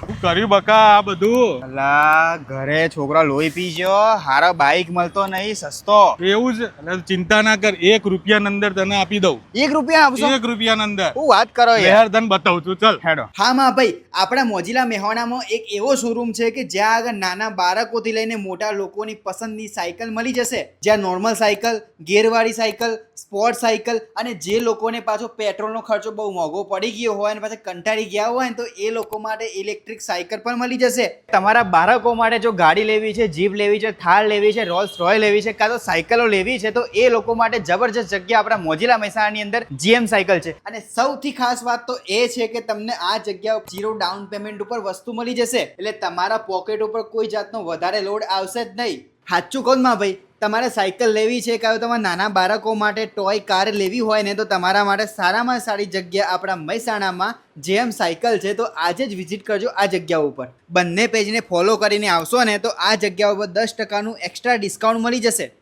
હું કર્યું બકા આ બધું? અલા ઘરે છોકરા લોહી પી ગયો, હારો બાઈક મળતો નહીં સસ્તો. એવું છે? એટલે ચિંતા ના કર, 1 રૂપિયા અંદર તને આપી દઉં. 1 રૂપિયા આપશો? 1 રૂપિયા અંદર. હું વાત કરો યાર. તને બતાવું છું, ચાલ હેડો. હા માં ભાઈ, આપણા મોજીલા મેહોણામાં એક એવો શોરૂમ છે કે જ્યાં આગળ નાના બાળકોથી લઈને મોટા લોકોની પસંદની સાયકલ મળી જશે. જ્યાં નોર્મલ સાયકલ, ગેરવાળી સાયકલ, સ્પોર્ટ સાયકલ અને જે લોકોને પાછો પેટ્રોલનો ખર્ચો બહુ મોંઘો પડી ગયો હોય અને પાછા કંટાળી ગયા હોય ને તો એ લોકો માટે ઇલેક્ટ્રિક સાયકલ પણ મળી જશે. તમારા બાળકો માટે જો ગાડી લેવી છે, જીપ લેવી છે, થાર લેવી છે, રોલ્સ રોય લેવી છે, કાં તો સાયકલો લેવી છે તો એ લોકો માટે જબરજસ્ત જગ્યા આપણા મોજીલા મહેસાણાની અંદર જીએમ સાયકલ છે. અને સૌથી ખાસ વાત તો એ છે કે તમને આ જગ્યા 0 ડાઉન પેમેન્ટ ઉપર વસ્તુ મળી જશે, એટલે તમારા પોકેટ ઉપર કોઈ જાતનો વધારે લોડ આવશે જ નહીં. સાચું કહું માં ભાઈ, તમારે સાયકલ લેવી છે કાં તમારા નાના બાળકો માટે ટોય કાર લેવી હોય ને તો તમારા માટે સારામાં સારી જગ્યા આપણા મહેસાણામાં જેમ સાયકલ છે. તો આજે જ વિઝિટ કરજો આ જગ્યા ઉપર. બંને પેજને ફોલો કરીને આવશો ને તો આ જગ્યા ઉપર 10% એક્સ્ટ્રા ડિસ્કાઉન્ટ મળી જશે.